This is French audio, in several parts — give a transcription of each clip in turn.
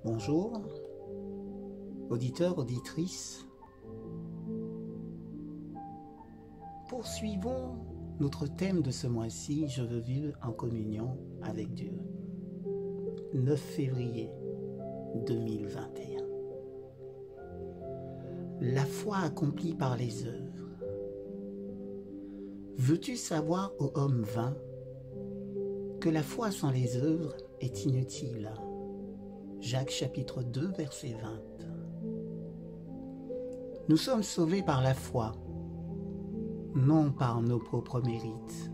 Bonjour, auditeurs, auditrices. Poursuivons notre thème de ce mois-ci, je veux vivre en communion avec Dieu. 9 février 2021. La foi accomplie par les œuvres. Veux-tu savoir, ô homme vain, que la foi sans les œuvres est inutile? Jacques chapitre 2, verset 20. Nous sommes sauvés par la foi, non par nos propres mérites.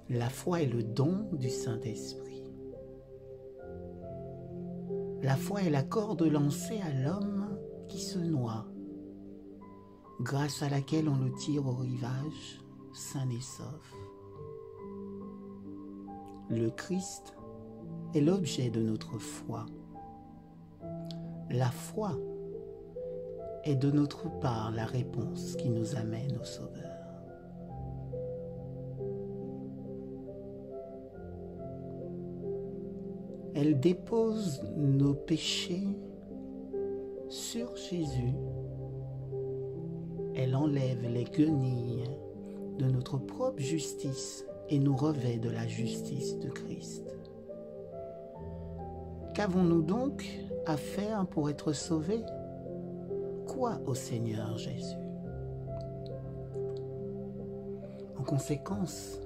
La foi est le don du Saint-Esprit. La foi est la corde lancée à l'homme qui se noie, grâce à laquelle on le tire au rivage, sain et sauf. Le Christ est l'objet de notre foi. La foi est de notre part la réponse qui nous amène au Sauveur. Elle dépose nos péchés sur Jésus. Elle enlève les guenilles de notre propre justice et nous revêt de la justice de Christ. Qu'avons-nous donc à faire pour être sauvés? Quoi au Seigneur Jésus? En conséquence,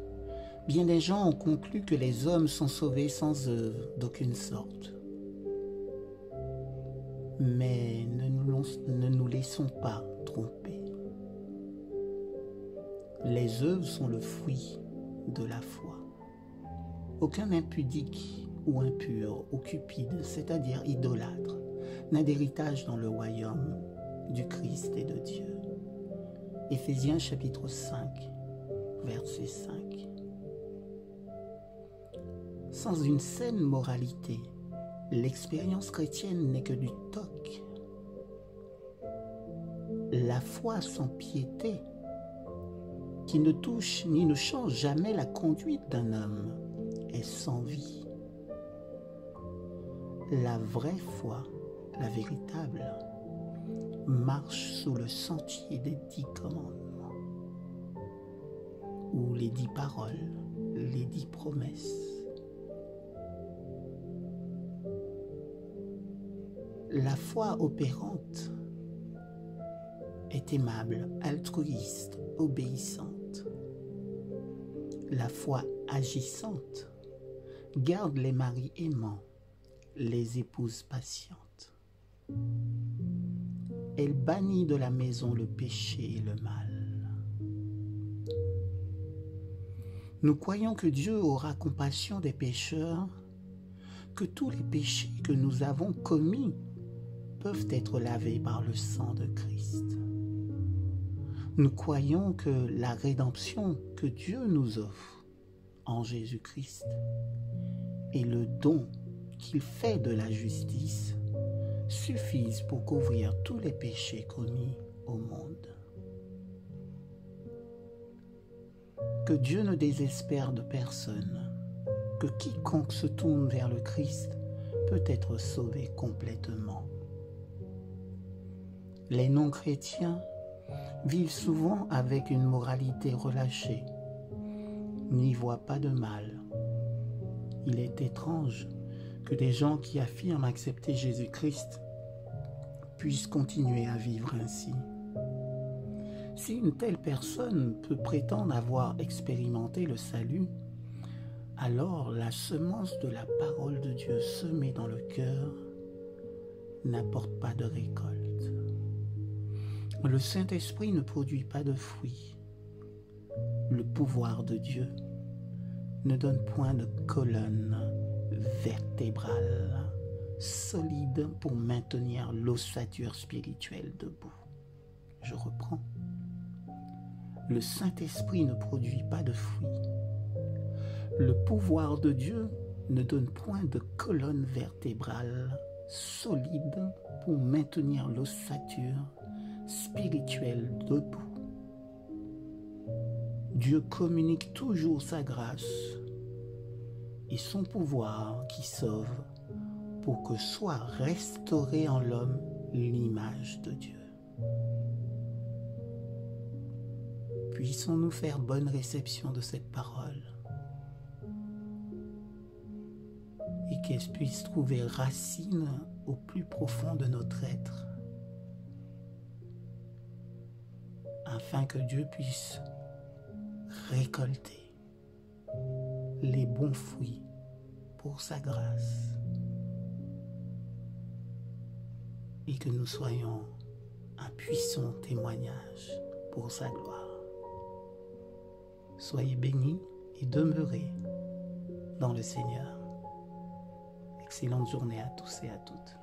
bien des gens ont conclu que les hommes sont sauvés sans œuvre d'aucune sorte. Mais ne nous laissons pas tromper. Les œuvres sont le fruit de la foi. Aucun impudique ou impur ou cupide, c'est-à-dire idolâtre, n'a d'héritage dans le royaume du Christ et de Dieu. Éphésiens chapitre 5, verset 5. Sans une saine moralité, l'expérience chrétienne n'est que du toc. La foi sans piété, qui ne touche ni ne change jamais la conduite d'un homme, est sans vie. La vraie foi, la véritable, marche sous le sentier des 10 commandements, ou les 10 paroles, les 10 promesses. La foi opérante est aimable, altruiste, obéissante. La foi agissante garde les maris aimants, les épouses patientes. Elle bannit de la maison le péché et le mal. Nous croyons que Dieu aura compassion des pécheurs, que tous les péchés que nous avons commis peuvent être lavés par le sang de Christ. Nous croyons que la rédemption que Dieu nous offre en Jésus-Christ et le don qu'il fait de la justice suffisent pour couvrir tous les péchés commis au monde. Que Dieu ne désespère de personne, que quiconque se tourne vers le Christ peut être sauvé complètement. Les non-chrétiens vivent souvent avec une moralité relâchée, n'y voient pas de mal. Il est étrange que des gens qui affirment accepter Jésus-Christ puissent continuer à vivre ainsi. Si une telle personne peut prétendre avoir expérimenté le salut, alors la semence de la parole de Dieu semée dans le cœur n'apporte pas de récolte. Le Saint-Esprit ne produit pas de fruits. Le pouvoir de Dieu ne donne point de colonne vertébrale solide pour maintenir l'ossature spirituelle debout. Je reprends. Le Saint-Esprit ne produit pas de fruits. Le pouvoir de Dieu ne donne point de colonne vertébrale solide pour maintenir l'ossature spirituelle debout. Dieu communique toujours sa grâce et son pouvoir qui sauve pour que soit restaurée en l'homme l'image de Dieu. Puissons-nous faire bonne réception de cette parole et qu'elle puisse trouver racine au plus profond de notre être, afin que Dieu puisse récolter les bons fruits pour sa grâce et que nous soyons un puissant témoignage pour sa gloire. Soyez bénis et demeurez dans le Seigneur. Excellente journée à tous et à toutes.